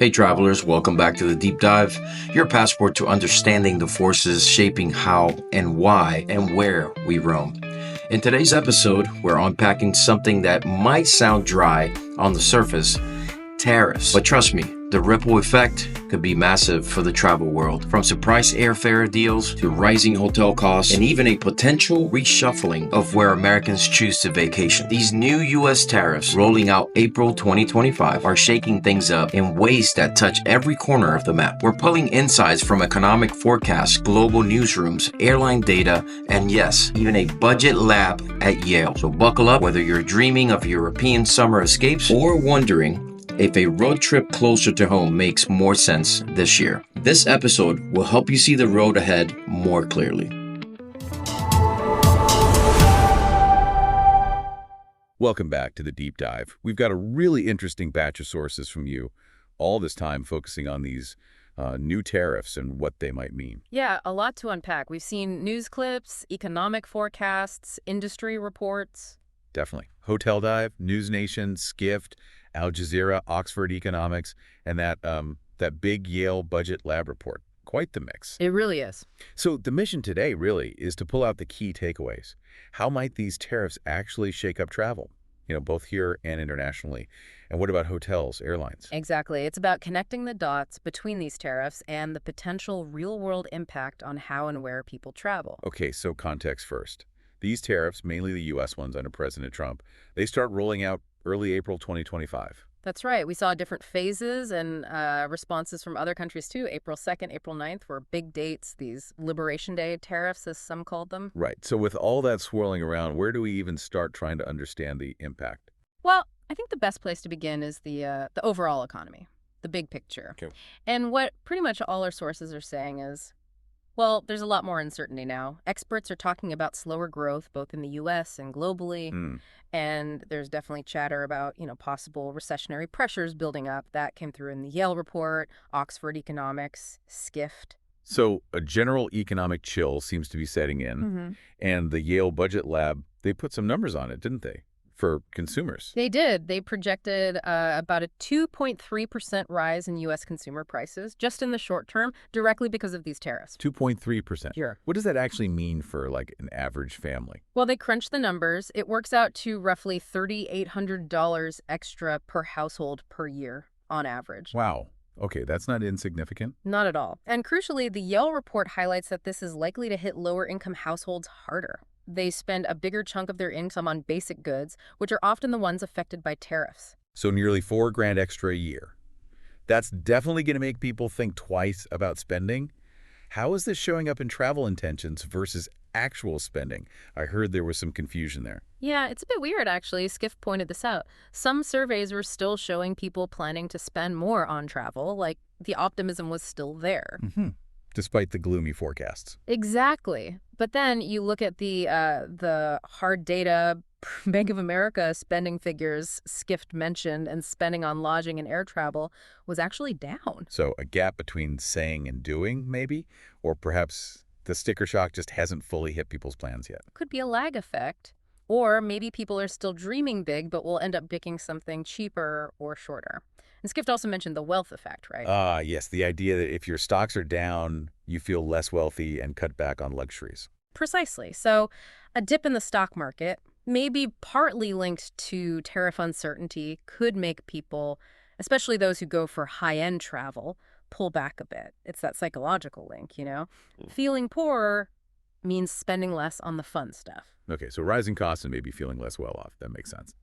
Hey travelers, welcome back to the Deep Dive, your passport to understanding the forces shaping how and why and where we roam. In today's episode, we're unpacking something that might sound dry on the surface, tariffs. But trust me, the ripple effect could be massive for the travel world. From surprise airfare deals to rising hotel costs and even a potential reshuffling of where Americans choose to vacation. These new U.S. tariffs rolling out April 2025 are shaking things up in ways that touch every corner of the map. We're pulling insights from economic forecasts, global newsrooms, airline data, and yes, even a budget lab at Yale. So buckle up whether you're dreaming of European summer escapes or wondering if a road trip closer to home makes more sense this year. This episode will help you see the road ahead more clearly. Welcome back to the Deep Dive. We've got a really interesting batch of sources from you, all this time focusing on these new tariffs and what they might mean. Yeah, a lot to unpack. We've seen news clips, economic forecasts, industry reports. Definitely. Hotel Dive, News Nation, Skift, Al Jazeera, Oxford Economics, and that big Yale budget lab report. Quite the mix. It really is. So the mission today really is to pull out the key takeaways. How might these tariffs actually shake up travel? Both here and internationally. And what about hotels, airlines? Exactly. It's about connecting the dots between these tariffs and the potential real-world impact on how and where people travel. Okay, so context first. These tariffs, mainly the U.S. ones under President Trump, they start rolling out early April 2025. That's right. We saw different phases and responses from other countries too. April 2nd, April 9th were big dates, these Liberation Day tariffs, as some called them. Right. So with all that swirling around, where do we even start trying to understand the impact? Well, I think the best place to begin is the overall economy, the big picture. Okay. And what pretty much all our sources are saying is, well, there's a lot more uncertainty now. Experts are talking about slower growth, both in the U.S. and globally. And there's definitely chatter about, possible recessionary pressures building up. That came through in the Yale report, Oxford Economics, Skift. So a general economic chill seems to be setting in. And the Yale Budget Lab, they put some numbers on it, didn't they, for consumers? They did. They projected about a 2.3% rise in U.S. consumer prices just in the short term, directly because of these tariffs. 2.3%. Sure. What does that actually mean for, an average family? Well, they crunched the numbers. It works out to roughly $3,800 extra per household per year on average. Wow. Okay, that's not insignificant. Not at all. And crucially, the Yale report highlights that this is likely to hit lower-income households harder. They spend a bigger chunk of their income on basic goods, which are often the ones affected by tariffs. So nearly $4,000 extra a year. That's definitely going to make people think twice about spending. How is this showing up in travel intentions versus actual spending? I heard there was some confusion there. Yeah, it's a bit weird, actually. Skiff pointed this out. Some surveys were still showing people planning to spend more on travel, like the optimism was still there. Despite the gloomy forecasts. Exactly. But then you look at the hard data, Bank of America spending figures Skift mentioned, and spending on lodging and air travel was actually down. So a gap between saying and doing, maybe? Or perhaps the sticker shock just hasn't fully hit people's plans yet. Could be a lag effect. Or maybe people are still dreaming big, but will end up picking something cheaper or shorter. And Skift also mentioned the wealth effect, right? Yes, the idea that if your stocks are down, you feel less wealthy and cut back on luxuries. Precisely. So a dip in the stock market, maybe partly linked to tariff uncertainty, could make people, especially those who go for high-end travel, pull back a bit. It's that psychological link, Feeling poorer means spending less on the fun stuff. Okay, so rising costs and maybe feeling less well off. That makes sense.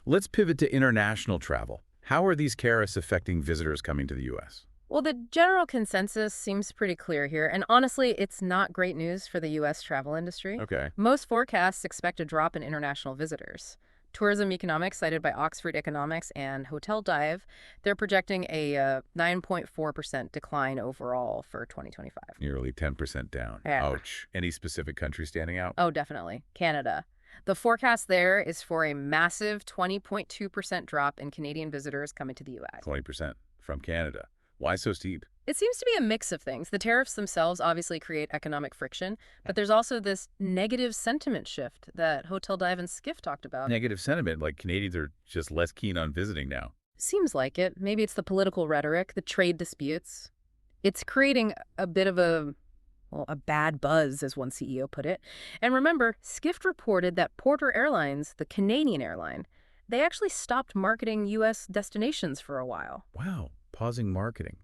Let's pivot to international travel. How are these tariffs affecting visitors coming to the U.S.? Well, the general consensus seems pretty clear here, and honestly, it's not great news for the U.S. travel industry. Okay. Most forecasts expect a drop in international visitors. Tourism Economics, cited by Oxford Economics and Hotel Dive, they're projecting a 9.4% decline overall for 2025. Nearly 10% down. Yeah. Ouch. Any specific country standing out? Oh, definitely. Canada. The forecast there is for a massive 20.2% drop in Canadian visitors coming to the U.S. 20% from Canada. Why so steep? It seems to be a mix of things. The tariffs themselves obviously create economic friction, but there's also this negative sentiment shift that Hotel Dive and Skiff talked about. Negative sentiment, like Canadians are just less keen on visiting now. Seems like it. Maybe it's the political rhetoric, the trade disputes. It's creating a bit of a bad buzz, as one CEO put it. And remember, Skift reported that Porter Airlines, the Canadian airline, they actually stopped marketing U.S. destinations for a while. Wow, pausing marketing.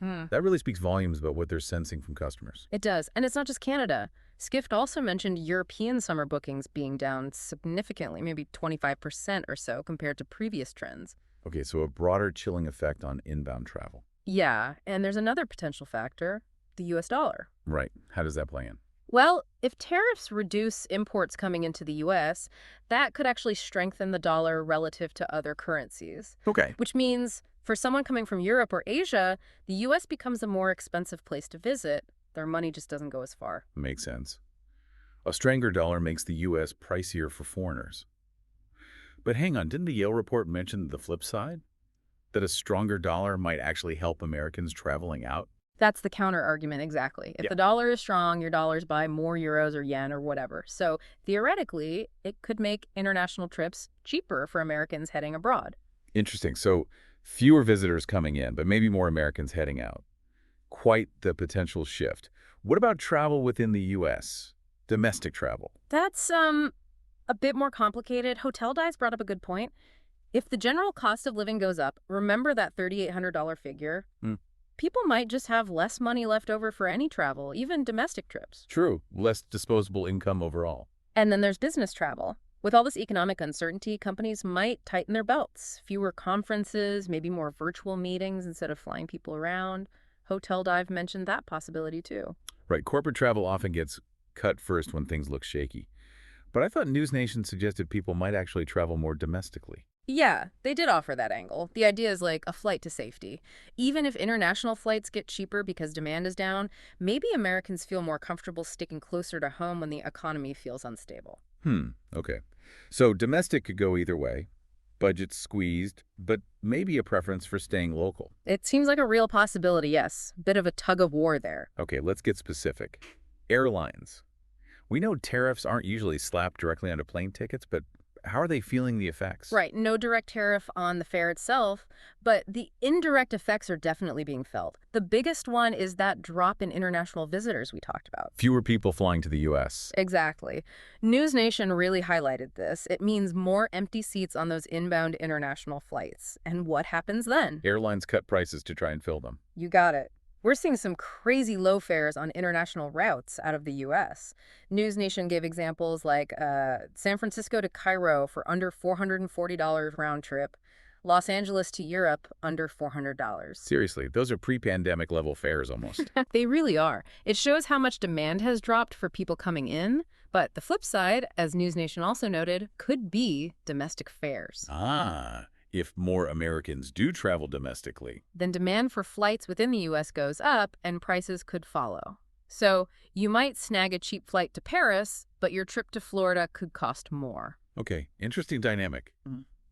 Hmm. That really speaks volumes about what they're sensing from customers. It does. And it's not just Canada. Skift also mentioned European summer bookings being down significantly, maybe 25% or so compared to previous trends. Okay, so a broader chilling effect on inbound travel. Yeah, and there's another potential factor, the U.S. dollar. Right. How does that play in? Well, if tariffs reduce imports coming into the U.S., that could actually strengthen the dollar relative to other currencies, Okay. which means for someone coming from Europe or Asia, the U.S. becomes a more expensive place to visit. Their money just doesn't go as far. Makes sense. A stronger dollar makes the U.S. pricier for foreigners. But hang on, didn't the Yale report mention the flip side? That a stronger dollar might actually help Americans traveling out? That's the counter argument, exactly. If Yeah. the dollar is strong, your dollars buy more euros or yen or whatever. So theoretically, it could make international trips cheaper for Americans heading abroad. Interesting. So fewer visitors coming in, but maybe more Americans heading out. Quite the potential shift. What about travel within the U.S.? Domestic travel. That's a bit more complicated. Hotel Dives brought up a good point. If the general cost of living goes up, remember that $3,800 figure? Hmm. People might just have less money left over for any travel, even domestic trips. True. Less disposable income overall. And then there's business travel. With all this economic uncertainty, companies might tighten their belts. Fewer conferences, maybe more virtual meetings instead of flying people around. Hotel Dive mentioned that possibility too. Right. Corporate travel often gets cut first when things look shaky. But I thought News Nation suggested people might actually travel more domestically. Yeah, they did offer that angle. The idea is like a flight to safety. Even if international flights get cheaper because demand is down, maybe Americans feel more comfortable sticking closer to home when the economy feels unstable. Okay. So domestic could go either way. Budget squeezed, but maybe a preference for staying local. It seems like a real possibility, yes. Bit of a tug of war there. Okay, let's get specific. Airlines. We know tariffs aren't usually slapped directly onto plane tickets, but how are they feeling the effects? Right, no direct tariff on the fare itself, but the indirect effects are definitely being felt. The biggest one is that drop in international visitors we talked about. Fewer people flying to the U.S. Exactly. News Nation really highlighted this. It means more empty seats on those inbound international flights. And what happens then? Airlines cut prices to try and fill them. You got it. We're seeing some crazy low fares on international routes out of the U.S. News Nation gave examples like San Francisco to Cairo for under $440 round trip, Los Angeles to Europe under $400. Seriously, those are pre-pandemic level fares almost. They really are. It shows how much demand has dropped for people coming in, but the flip side, as News Nation also noted, could be domestic fares. If more Americans do travel domestically. Then demand for flights within the U.S. goes up and prices could follow. So you might snag a cheap flight to Paris, but your trip to Florida could cost more. Okay, interesting dynamic.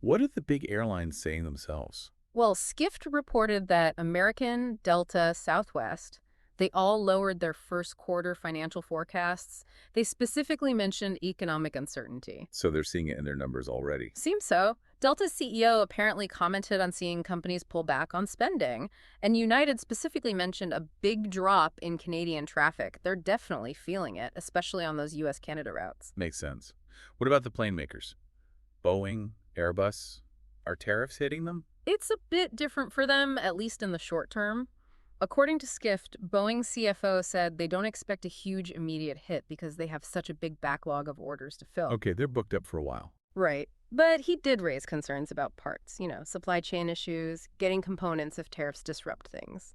What are the big airlines saying themselves? Well, Skift reported that American, Delta, Southwest, they all lowered their first quarter financial forecasts. They specifically mentioned economic uncertainty. So they're seeing it in their numbers already. Seems so. Delta's CEO apparently commented on seeing companies pull back on spending, and United specifically mentioned a big drop in Canadian traffic. They're definitely feeling it, especially on those U.S.-Canada routes. Makes sense. What about the plane makers? Boeing, Airbus, are tariffs hitting them? It's a bit different for them, at least in the short term. According to Skift, Boeing's CFO said they don't expect a huge immediate hit because they have such a big backlog of orders to fill. Okay, they're booked up for a while. Right. But he did raise concerns about parts, supply chain issues, getting components if tariffs disrupt things.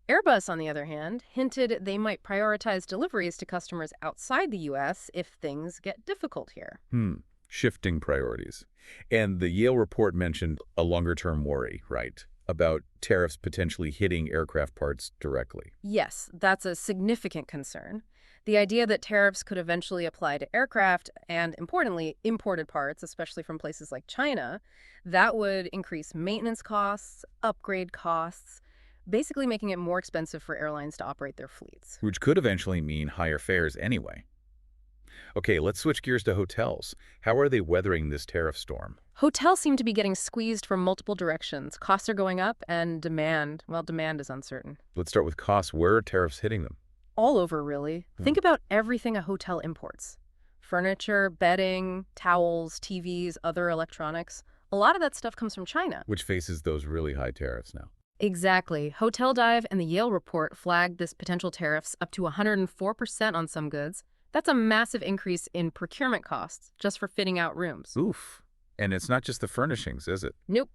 Airbus, on the other hand, hinted they might prioritize deliveries to customers outside the U.S. if things get difficult here. Shifting priorities. And the Yale report mentioned a longer-term worry, right, about tariffs potentially hitting aircraft parts directly. Yes, that's a significant concern. The idea that tariffs could eventually apply to aircraft and, importantly, imported parts, especially from places like China, that would increase maintenance costs, upgrade costs, basically making it more expensive for airlines to operate their fleets. Which could eventually mean higher fares anyway. Okay, let's switch gears to hotels. How are they weathering this tariff storm? Hotels seem to be getting squeezed from multiple directions. Costs are going up, and demand is uncertain. Let's start with costs. Where are tariffs hitting them? All over, really. Think about everything a hotel imports. Furniture, bedding, towels, TVs, other electronics. A lot of that stuff comes from China. Which faces those really high tariffs now. Exactly. Hotel Dive and the Yale report flagged this potential tariffs up to 104% on some goods. That's a massive increase in procurement costs just for fitting out rooms. Oof. And it's not just the furnishings, is it? Nope.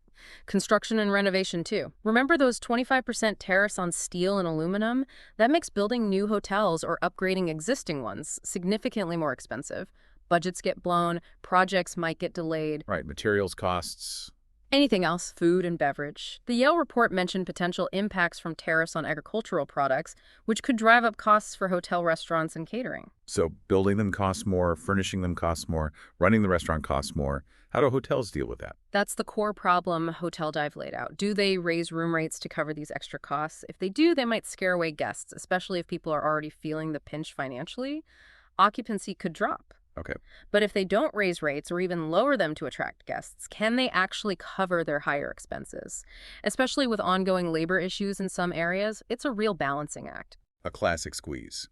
Construction and renovation, too. Remember those 25% tariffs on steel and aluminum? That makes building new hotels or upgrading existing ones significantly more expensive. Budgets get blown, projects might get delayed. Right, materials costs. Anything else, food and beverage. The Yale report mentioned potential impacts from tariffs on agricultural products, which could drive up costs for hotel restaurants and catering. So building them costs more, furnishing them costs more, running the restaurant costs more. How do hotels deal with that? That's the core problem Hotel Dive laid out. Do they raise room rates to cover these extra costs? If they do, they might scare away guests, especially if people are already feeling the pinch financially. Occupancy could drop. Okay. But if they don't raise rates or even lower them to attract guests, can they actually cover their higher expenses? Especially with ongoing labor issues in some areas, it's a real balancing act. A classic squeeze.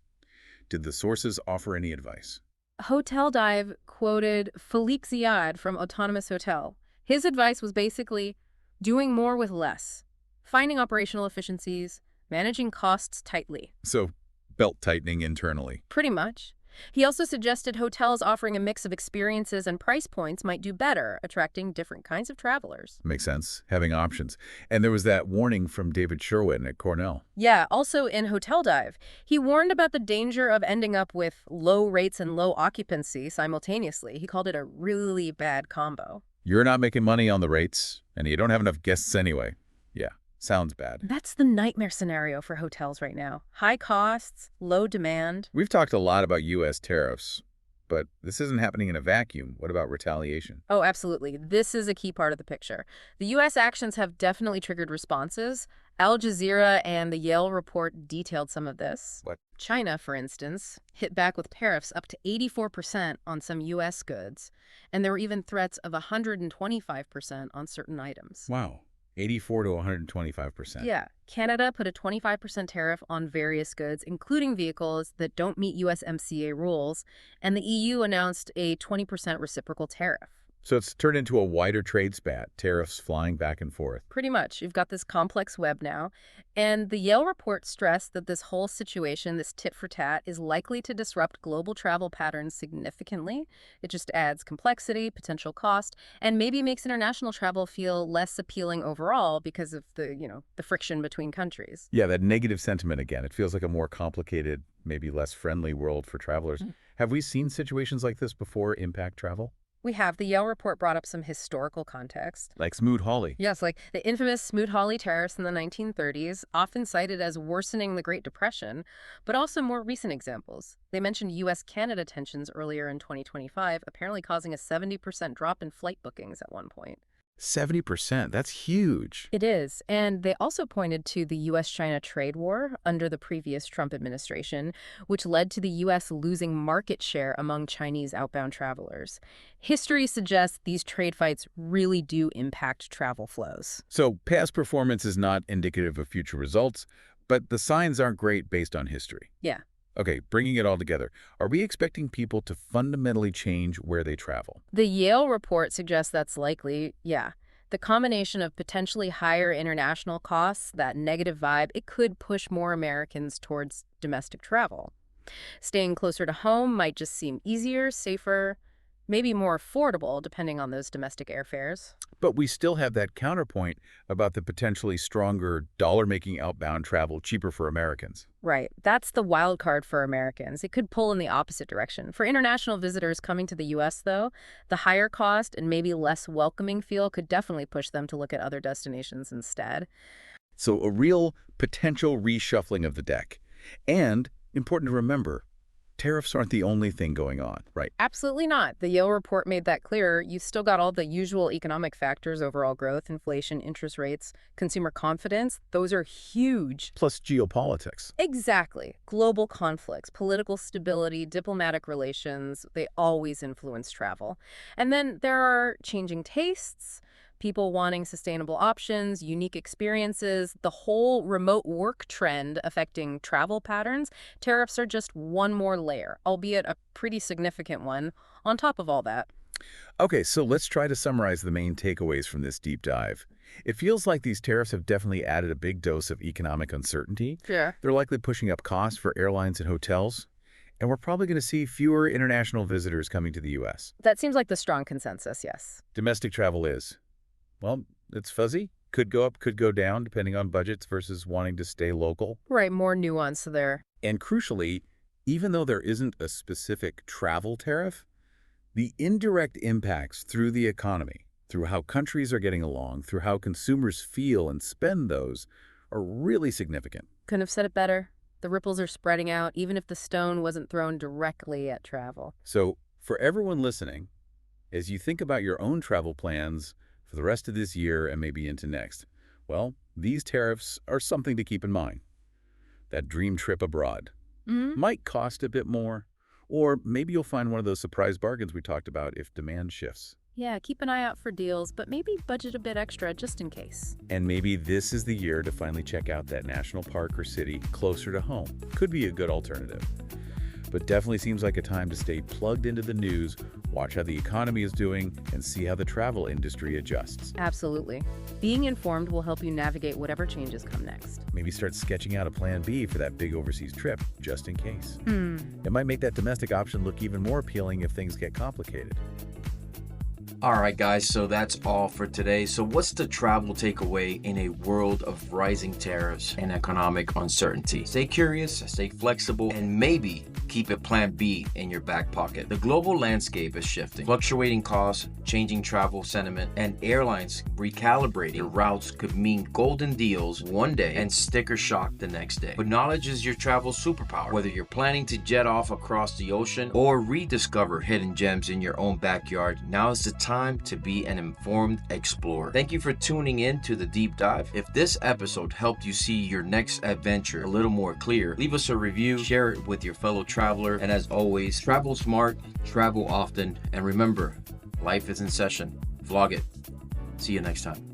Did the sources offer any advice? Hotel Dive quoted Falik Ziad from Autonomous Hotel. His advice was basically doing more with less, finding operational efficiencies, managing costs tightly. So belt tightening internally. Pretty much. He also suggested hotels offering a mix of experiences and price points might do better, attracting different kinds of travelers. Makes sense, having options. And there was that warning from David Sherwin at Cornell. Yeah, also in Hotel Dive, he warned about the danger of ending up with low rates and low occupancy simultaneously. He called it a really bad combo. You're not making money on the rates, and you don't have enough guests anyway. Yeah, sounds bad. That's the nightmare scenario for hotels right now. High costs, low demand. We've talked a lot about U.S. tariffs, but this isn't happening in a vacuum. What about retaliation? Oh, absolutely. This is a key part of the picture. The U.S. actions have definitely triggered responses. Al Jazeera and the Yale report detailed some of this. What? China, for instance, hit back with tariffs up to 84% on some U.S. goods, and there were even threats of 125% on certain items. Wow. 84 to 125%. Yeah. Canada put a 25% tariff on various goods, including vehicles that don't meet USMCA rules, and the EU announced a 20% reciprocal tariff. So it's turned into a wider trade spat, tariffs flying back and forth. Pretty much. You've got this complex web now. And the Yale report stressed that this whole situation, this tit for tat, is likely to disrupt global travel patterns significantly. It just adds complexity, potential cost, and maybe makes international travel feel less appealing overall because of the friction between countries. Yeah, that negative sentiment again. It feels like a more complicated, maybe less friendly world for travelers. Have we seen situations like this before impact travel? We have. The Yale report brought up some historical context. Like Smoot-Hawley. Yes, like the infamous Smoot-Hawley tariffs in the 1930s, often cited as worsening the Great Depression, but also more recent examples. They mentioned U.S.-Canada tensions earlier in 2025, apparently causing a 70% drop in flight bookings at one point. 70%, that's huge. It is, and they also pointed to the U.S.-China trade war under the previous Trump administration, which led to the U.S. losing market share among Chinese outbound travelers. History suggests these trade fights really do impact travel flows. So past performance is not indicative of future results, but the signs aren't great based on history. Yeah. Okay, bringing it all together, are we expecting people to fundamentally change where they travel? The Yale report suggests that's likely, yeah. The combination of potentially higher international costs, that negative vibe, it could push more Americans towards domestic travel. Staying closer to home might just seem easier, safer, maybe more affordable, depending on those domestic airfares. But we still have that counterpoint about the potentially stronger dollar-making outbound travel cheaper for Americans. Right. That's the wild card for Americans. It could pull in the opposite direction. For international visitors coming to the U.S., though, the higher cost and maybe less welcoming feel could definitely push them to look at other destinations instead. So a real potential reshuffling of the deck. And, important to remember, tariffs aren't the only thing going on, right? Absolutely not. The Yale report made that clear. You still got all the usual economic factors, overall growth, inflation, interest rates, consumer confidence. Those are huge. Plus geopolitics. Exactly. Global conflicts, political stability, diplomatic relations, they always influence travel. And then there are changing tastes, people wanting sustainable options, unique experiences, the whole remote work trend affecting travel patterns. Tariffs are just one more layer, albeit a pretty significant one, on top of all that. Okay, so let's try to summarize the main takeaways from this deep dive. It feels like these tariffs have definitely added a big dose of economic uncertainty. Sure. They're likely pushing up costs for airlines and hotels, and we're probably going to see fewer international visitors coming to the U.S. That seems like the strong consensus, yes. Domestic travel is, well, it's fuzzy. Could go up, could go down, depending on budgets versus wanting to stay local. Right, more nuance there. And crucially, even though there isn't a specific travel tariff, the indirect impacts through the economy, through how countries are getting along, through how consumers feel and spend those, are really significant. Couldn't have said it better. The ripples are spreading out, even if the stone wasn't thrown directly at travel. So, for everyone listening, as you think about your own travel plans for the rest of this year and maybe into next, well, these tariffs are something to keep in mind. That dream trip abroad might cost a bit more, or maybe you'll find one of those surprise bargains we talked about if demand shifts. Yeah, keep an eye out for deals, but maybe budget a bit extra just in case. And maybe this is the year to finally check out that national park or city closer to home. Could be a good alternative. But definitely seems like a time to stay plugged into the news, watch how the economy is doing, and see how the travel industry adjusts. Absolutely. Being informed will help you navigate whatever changes come next. Maybe start sketching out a plan B for that big overseas trip, just in case. It might make that domestic option look even more appealing if things get complicated. All right, guys, so that's all for today. So what's the travel takeaway in a world of rising tariffs and economic uncertainty? Stay curious, stay flexible, and maybe keep a plan B in your back pocket. The global landscape is shifting. Fluctuating costs, changing travel sentiment, and airlines recalibrating routes could mean golden deals one day and sticker shock the next day. But knowledge is your travel superpower. Whether you're planning to jet off across the ocean or rediscover hidden gems in your own backyard, now is the time to be an informed explorer. Thank you for tuning in to the deep dive. If this episode helped you see your next adventure a little more clear, leave us a review, share it with your fellow traveler, and as always, travel smart, travel often, and remember, life is in session. Vlog it. See you next time.